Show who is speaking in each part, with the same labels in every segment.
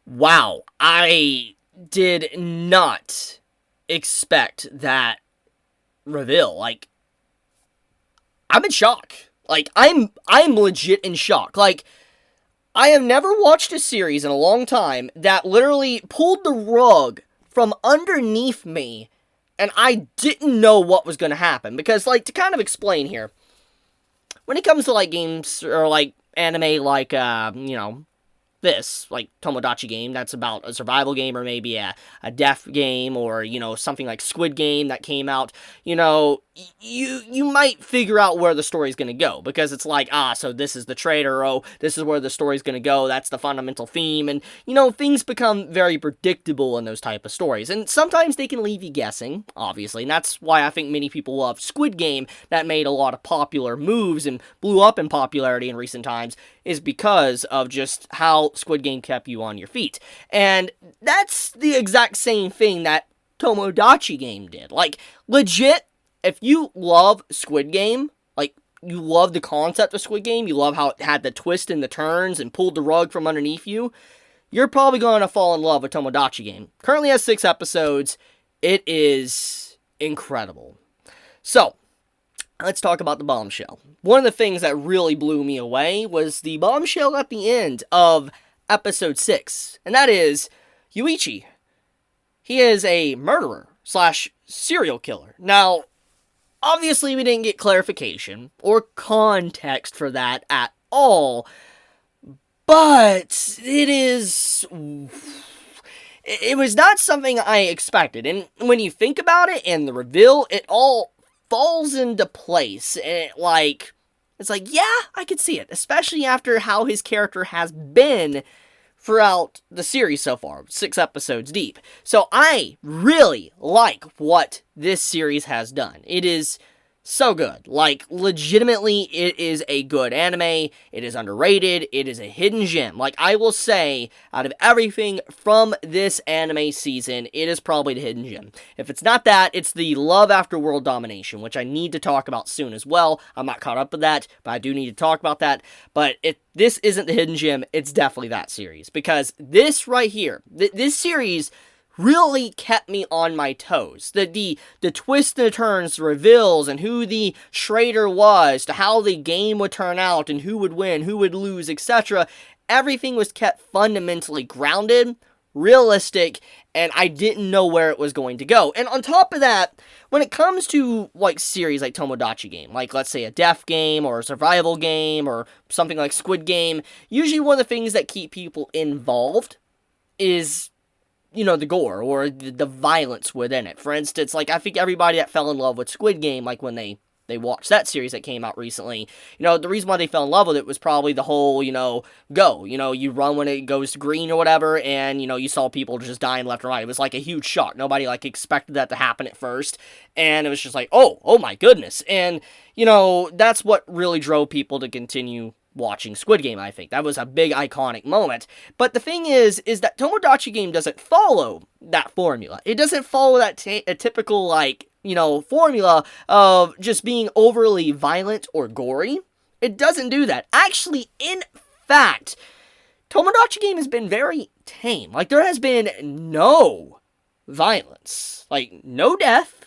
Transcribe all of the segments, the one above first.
Speaker 1: Wow, I did not expect that reveal. Like, I'm in shock. Like, I'm legit in shock. Like, I have never watched a series in a long time that literally pulled the rug from underneath me and I didn't know what was going to happen. Because, like, to kind of explain here, when it comes to, like, games or, like, anime like, this, like Tomodachi Game, that's about a survival game, or maybe a death game, or, something like Squid Game that came out, you might figure out where the story's going to go, because it's like, so this is the traitor, this is where the story's going to go, that's the fundamental theme, and, things become very predictable in those type of stories, and sometimes they can leave you guessing, obviously, and that's why I think many people love Squid Game, that made a lot of popular moves and blew up in popularity in recent times, is because of just how Squid Game kept you on your feet. And that's the exact same thing that Tomodachi Game did. Like, legit, if you love Squid Game, like, you love the concept of Squid Game, you love how it had the twists and the turns and pulled the rug from underneath you, you're probably going to fall in love with Tomodachi Game. Currently has 6 episodes. It is incredible. So, let's talk about the bombshell. One of the things that really blew me away was the bombshell at the end of episode 6. And that is Yuichi. He is a murderer / serial killer. Now, obviously we didn't get clarification or context for that at all. But it was not something I expected. And when you think about it and the reveal, it all falls into place, and it's like, yeah, I could see it, especially after how his character has been throughout the series so far, 6 episodes deep. So I really like what this series has done. It is so good. Like, legitimately, it is a good anime. It is underrated. It is a hidden gem. Like, I will say, out of everything from this anime season, it is probably the hidden gem. If it's not that, it's the Love After World Domination, which I need to talk about soon as well. I'm not caught up with that, but I do need to talk about that. But if this isn't the hidden gem, it's definitely that series. Because this right here, this series really kept me on my toes. The twists and the turns, the reveals, and who the traitor was, to how the game would turn out, and who would win, who would lose, etc. Everything was kept fundamentally grounded, realistic, and I didn't know where it was going to go. And on top of that, when it comes to, like, series like Tomodachi Game, like, let's say a death game, or a survival game, or something like Squid Game, usually one of the things that keep people involved is the gore, or the violence within it. For instance, like, I think everybody that fell in love with Squid Game, like, when they watched that series that came out recently, the reason why they fell in love with it was probably the whole, go, you run when it goes green or whatever, and, you saw people just dying left and right. It was, like, a huge shock. Nobody, like, expected that to happen at first, and it was just like, oh my goodness, and, that's what really drove people to continue watching Squid Game, I think. That was a big iconic moment. But the thing is that Tomodachi Game doesn't follow that formula. It doesn't follow that a typical, like, formula of just being overly violent or gory. It doesn't do that. Actually, in fact, Tomodachi Game has been very tame. Like, there has been no violence. Like, no death,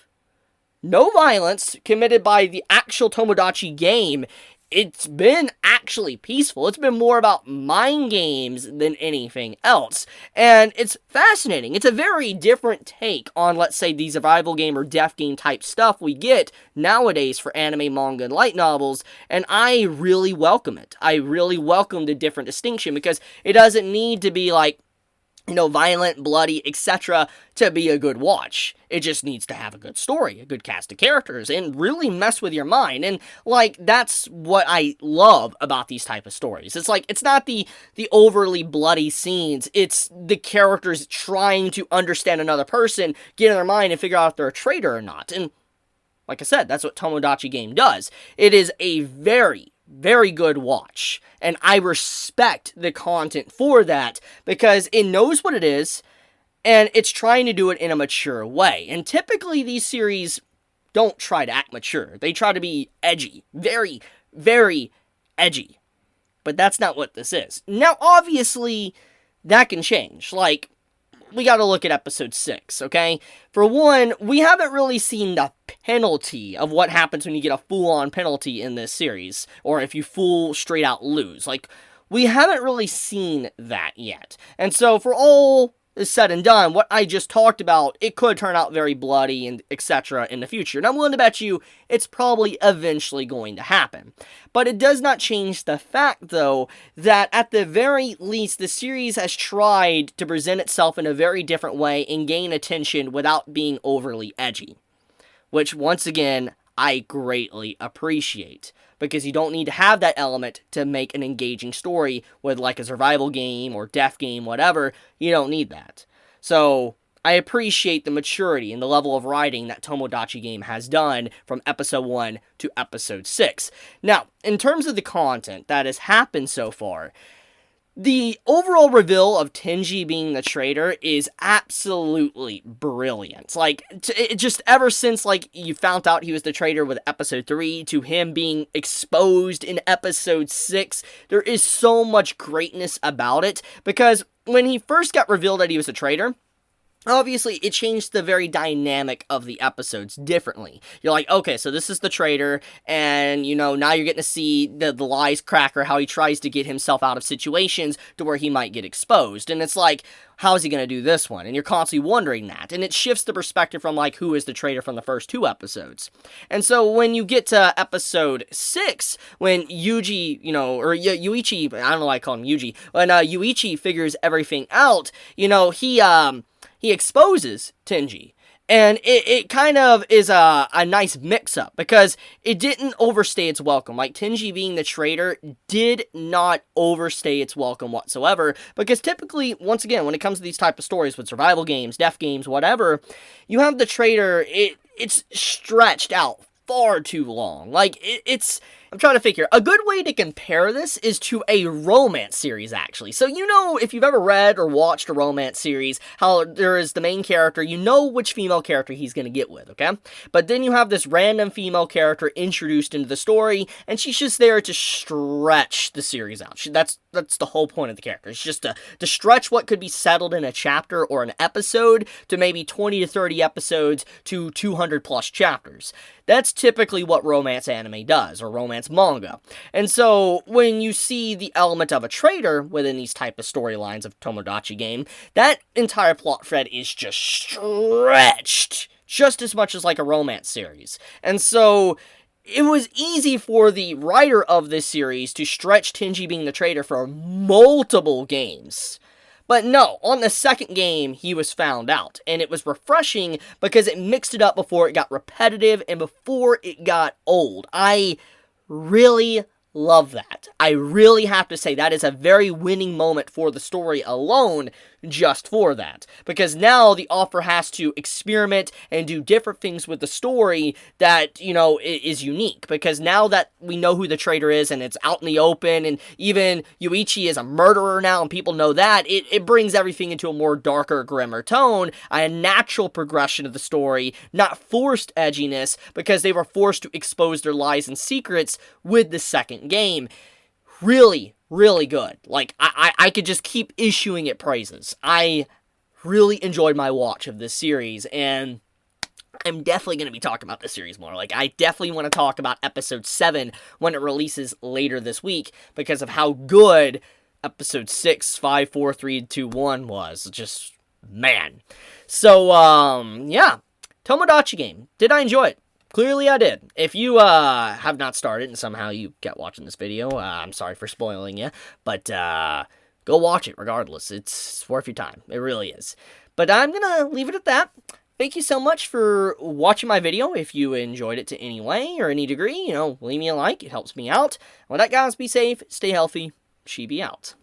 Speaker 1: no violence committed by the actual Tomodachi Game. It's been actually peaceful. It's been more about mind games than anything else. And it's fascinating. It's a very different take on, let's say, the survival game or death game type stuff we get nowadays for anime, manga, and light novels. And I really welcome it. I really welcome the different distinction, because it doesn't need to be like, violent, bloody, etc. to be a good watch. It just needs to have a good story, a good cast of characters, and really mess with your mind. And, like, that's what I love about these type of stories. It's like, it's not the overly bloody scenes, it's the characters trying to understand another person, get in their mind, and figure out if they're a traitor or not. And, like I said, that's what Tomodachi Game does. It is a very, very good watch, and I respect the content for that, because it knows what it is, and it's trying to do it in a mature way. And typically these series don't try to act mature. They try to be edgy, very, very edgy, but that's not what this is. Now, obviously, that can change. Like, we gotta look at episode 6, okay? For one, we haven't really seen the penalty of what happens when you get a full-on penalty in this series, or if you full straight-out lose. Like, we haven't really seen that yet. And so, for all is said and done, what I just talked about, it could turn out very bloody and etc. in the future. And I'm willing to bet you it's probably eventually going to happen. But it does not change the fact, though, that at the very least, the series has tried to present itself in a very different way and gain attention without being overly edgy. Which, once again, I greatly appreciate. Because you don't need to have that element to make an engaging story with like a survival game or death game, whatever. You don't need that. So, I appreciate the maturity and the level of writing that Tomodachi Game has done from episode 1 to episode 6. Now, in terms of the content that has happened so far, the overall reveal of Tinji being the traitor is absolutely brilliant. Like, it just ever since, like, you found out he was the traitor with episode 3 to him being exposed in episode 6, there is so much greatness about it. Because when he first got revealed that he was a traitor, obviously, it changed the very dynamic of the episodes differently. You're like, okay, so this is the traitor, and, you know, now you're getting to see the lies cracker, how he tries to get himself out of situations to where he might get exposed. And it's like, how is he going to do this one? And you're constantly wondering that. And it shifts the perspective from, like, who is the traitor from the first 2 episodes. And so when you get to episode 6, when Yuji, you know, or Yuichi, I don't know why I call him Yuji, when Yuichi figures everything out, you know, he exposes Tinji. And it kind of is a nice mix-up, because it didn't overstay its welcome. Like, Tinji being the traitor did not overstay its welcome whatsoever, because typically, once again, when it comes to these type of stories with survival games, death games, whatever, you have the traitor, it's stretched out far too long. Like, it's... I'm trying to figure. A good way to compare this is to a romance series, actually. So, you know, if you've ever read or watched a romance series, how there is the main character, you know which female character he's going to get with, okay? But then you have this random female character introduced into the story, and she's just there to stretch the series out. That's the whole point of the character. It's just to stretch what could be settled in a chapter or an episode to maybe 20 to 30 episodes to 200 plus chapters. That's typically what romance anime does, or romance manga. And so, when you see the element of a traitor within these type of storylines of Tomodachi Game, that entire plot thread is just stretched just as much as like a romance series. And so, it was easy for the writer of this series to stretch Tinji being the traitor for multiple games. But no, on the second game, he was found out. And it was refreshing because it mixed it up before it got repetitive and before it got old. I really love that. I really have to say that is a very winning moment for the story alone, just for that. Because now the author has to experiment and do different things with the story that, you know, is unique. Because now that we know who the traitor is and it's out in the open, and even Yuichi is a murderer now and people know that, it brings everything into a more darker, grimmer tone, a natural progression of the story, not forced edginess, because they were forced to expose their lies and secrets with the second game. Really, really good. Like, I could just keep issuing it praises. I really enjoyed my watch of this series, and I'm definitely going to be talking about this series more. Like, I definitely want to talk about episode 7 when it releases later this week, because of how good episode 6, 5, 4, 3, 2, 1 was. Just, man. So, yeah. Tomodachi Game. Did I enjoy it? Clearly I did. If you have not started and somehow you get watching this video, I'm sorry for spoiling you, but go watch it regardless. It's worth your time. It really is. But I'm going to leave it at that. Thank you so much for watching my video. If you enjoyed it to any way or any degree, you know, leave me a like. It helps me out. With that, guys, be safe, stay healthy, Chibi out.